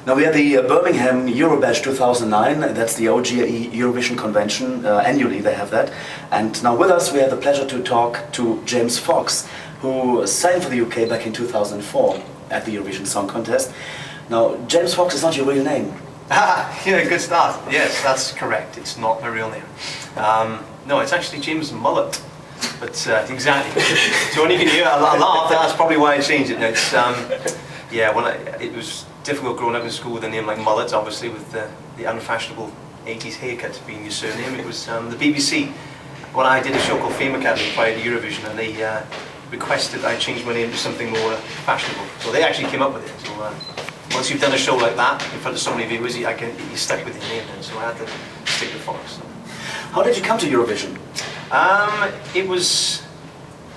Now we had the Birmingham EuroBash 2009, that's the OGAE Eurovision Convention, annually they have that. And now with us we have the pleasure to talk to James Fox, who sang for the UK back in 2004 at the Eurovision Song Contest. Now James Fox is not your real name. Yeah, good start. Yes, that's correct, it's not my real name. No, it's actually James Mullet. But exactly. So when you can hear a laugh, that's probably why I changed it. No, it's, yeah, it was difficult growing up in school with a name like Mullet, obviously, with the unfashionable 80s haircut being your surname. It was the BBC. When I did a show called Fame Academy prior to Eurovision, and they requested I change my name to something more fashionable. So they actually came up with it. So once you've done a show like that in front of so many viewers, you're stuck with your name then. So I had to stick with Fox. So. How did you come to Eurovision? It was,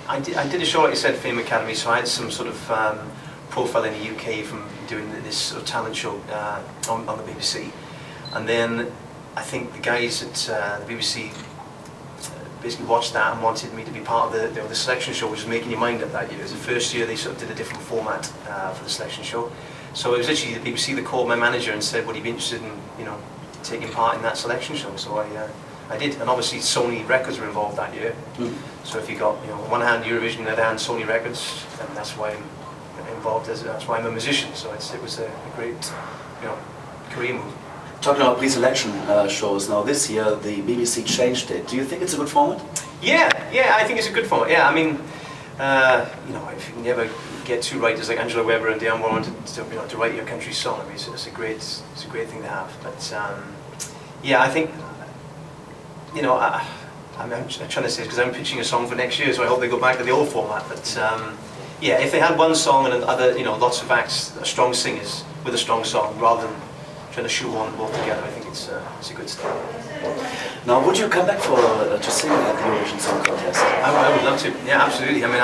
I did a show, like you said, Fame Academy, so I had some sort of profile in the UK from doing this sort of talent show on the BBC. And then I think the guys at the BBC basically watched that and wanted me to be part of the selection show, which was Making Your Mind Up that year. It was the first year they sort of did a different format for the selection show. So it was literally the BBC that called my manager and said, would he be interested in, you know, taking part in that selection show? So I did, and obviously Sony Records were involved that year. So if you got, you know, on one hand Eurovision, the other hand Sony Records, then that's why I'm involved. That's why I'm a musician. So it was a great, you know, career move. Talking about pre-selection shows, now this year the BBC changed it. Do you think it's a good format? Yeah, I think it's a good format. Yeah, I mean, you know, if you can ever get two writers like Angela Weber and Diane Warren to write your country's song, I mean, it's a great thing to have. But yeah, I think. You know, I'm trying to say because I'm pitching a song for next year, so I hope they go back to the old format. But yeah, if they had one song and other, you know, lots of acts, strong singers with a strong song, rather than trying to shoehorn them both together, I think it's a good start. Now, would you come back to sing at the Eurovision Song Contest? I would love to. Yeah, absolutely. I mean,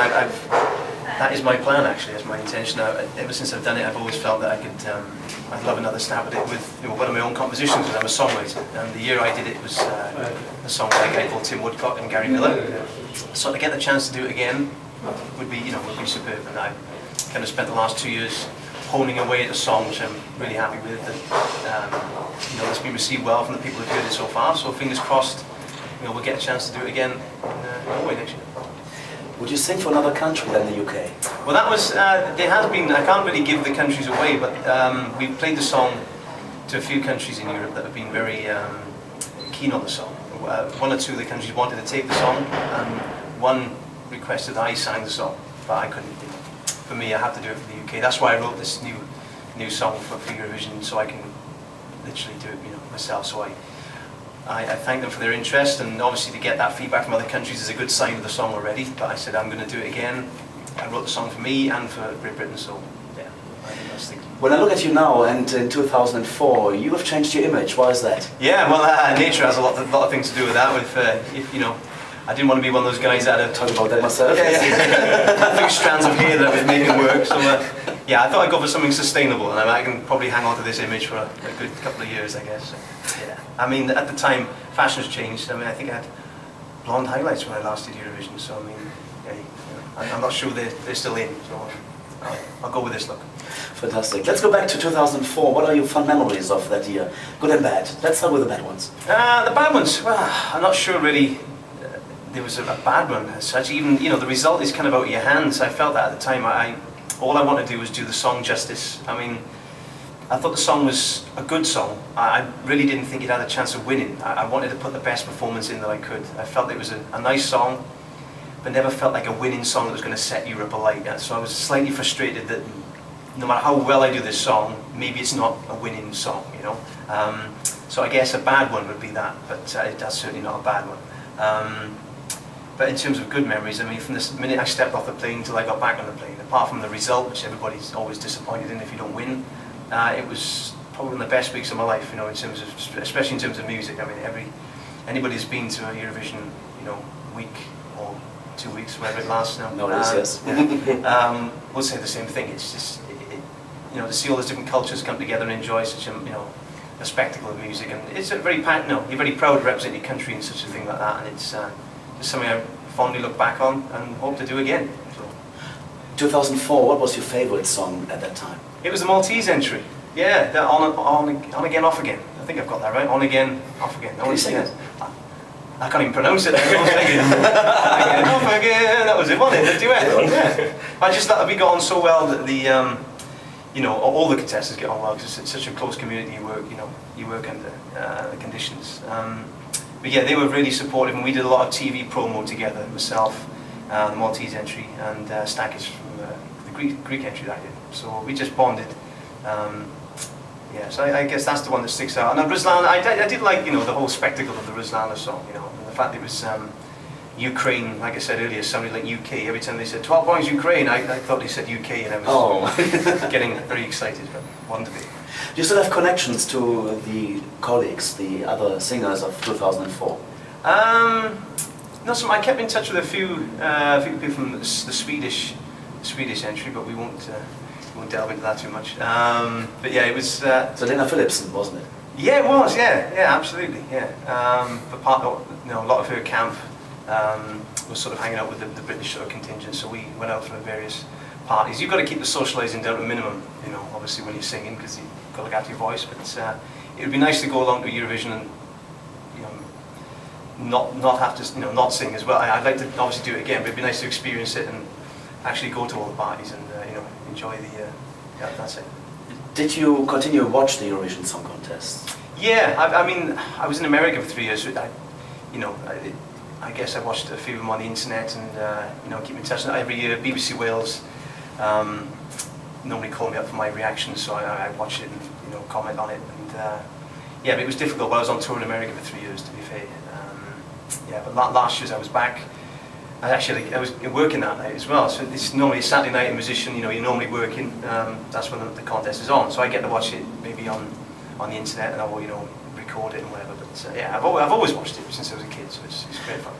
that is my plan actually. That's my intention. Ever since I've done it, I've always felt that I'd love another stab at it with, you know, one of my own compositions, because I'm a songwriter. And the year I did it was a song by a guy called Tim Woodcock and Gary Miller. So to get the chance to do it again would be superb. And I kind of spent the last 2 years honing away at a song, which I'm really happy with. And you know, it's been received well from the people who've heard it so far. So fingers crossed, you know, we'll get a chance to do it again in Norway next year. Would you sing for another country than the UK? Well, that was, there has been, I can't really give the countries away, but we've played the song to a few countries in Europe that have been very keen on the song. One or two of the countries wanted to take the song, and one requested I sang the song, but I couldn't do it. For me, I have to do it for the UK. That's why I wrote this new song for Eurovision, so I can literally do it, you know, myself. So I thank them for their interest, and obviously to get that feedback from other countries is a good sign of the song already. But I said I'm going to do it again. I wrote the song for me and for Great Britain, so yeah, I think that's the thing. When I look at you now, and in 2004, you have changed your image. Why is that? Yeah, well, nature has a lot of things to do with that. If, you know, I didn't want to be one of those guys that had talk about that myself. Yeah. 3 strands of hair that I was making work. So yeah, I thought I'd go for something sustainable, and I can probably hang on to this image for a good couple of years, I guess. So, yeah. I mean, at the time, fashion's changed. I mean, I think I had blonde highlights when I last did Eurovision. So I mean, yeah, you know, I'm not sure they're still in. So I'll go with this look. Fantastic. Let's go back to 2004. What are your fun memories of that year? Good and bad. Let's start with the bad ones. The bad ones? Well, I'm not sure really there was a bad one as such. Even, you know, the result is kind of out of your hands. I felt that at the time. All I wanted to do was do the song justice. I mean, I thought the song was a good song. I really didn't think it had a chance of winning. I wanted to put the best performance in that I could. I felt it was a nice song, but never felt like a winning song that was going to set Europe alight. So I was slightly frustrated that no matter how well I do this song, maybe it's not a winning song, you know. So I guess a bad one would be that, but that's certainly not a bad one. But in terms of good memories, I mean, from the minute I stepped off the plane till I got back on the plane, apart from the result, which everybody's always disappointed in if you don't win, it was probably one of the best weeks of my life, you know, in terms of, especially in terms of music. I mean, anybody who's been to a Eurovision, you know, week or 2 weeks, whatever it lasts now, yes. Yeah, will say the same thing. It's just, you know, to see all those different cultures come together and enjoy such a, you know, a spectacle of music, and it's a very, you're very proud to represent your country in such a thing like that, and it's just something I fondly look back on and hope to do again. So. 2004, what was your favourite song at that time? It was the Maltese entry. Yeah, on again, off again. I think I've got that right. On again, off again. Can you sing it? I can't even pronounce it. On again, off again. That was it, wasn't it? The duet. Yeah. I just thought we got on so well that the, you know, all the contestants get on well because it's such a close community. You work under the conditions. But yeah, they were really supportive, and we did a lot of TV promo together. Myself, the Maltese entry, and Stackis from the Greek entry that I did. So we just bonded. Yeah, so I guess that's the one that sticks out. And Ruslan, I did like, you know, the whole spectacle of the Ruslana song, you know, and the fact it was Ukraine, like I said earlier, sounded like UK. Every time they said 12 points Ukraine, I thought they said UK, and I was getting very excited, but wanted to be. Do you still have connections to the colleagues, the other singers of 2004? Not so much. I kept in touch with a few people from the Swedish entry, but we won't delve into that too much. But yeah, it was. So Lena Philipsen, wasn't it? Yeah, it was. Yeah, absolutely. Yeah. But a lot of her camp was sort of hanging out with the British sort of contingent, so we went out for various parties. You've got to keep the socialising down to a minimum, you know, obviously when you're singing, because you've got to look after your voice. But it would be nice to go along to Eurovision and, you know, not have to, you know, not sing as well. I'd like to obviously do it again, but it'd be nice to experience it and actually go to all the parties and you know, enjoy the. Yeah, that's it. Did you continue to watch the Eurovision Song Contest? Yeah, I mean, I was in America for 3 years. So I guess I watched a few of them on the internet and you know, keep in touch. Every year, BBC Wales normally call me up for my reactions, so I watch it and, you know, comment on it. And yeah, but it was difficult. But I was on tour in America for 3 years, to be fair. Yeah, but last year I was back. I was working that night as well. So it's normally a Saturday night. A musician, you know, you're normally working. That's when the contest is on. So I get to watch it maybe on the internet, and I will, you know, record it and whatever. But yeah, I've always watched it since I was a kid. So it's great fun.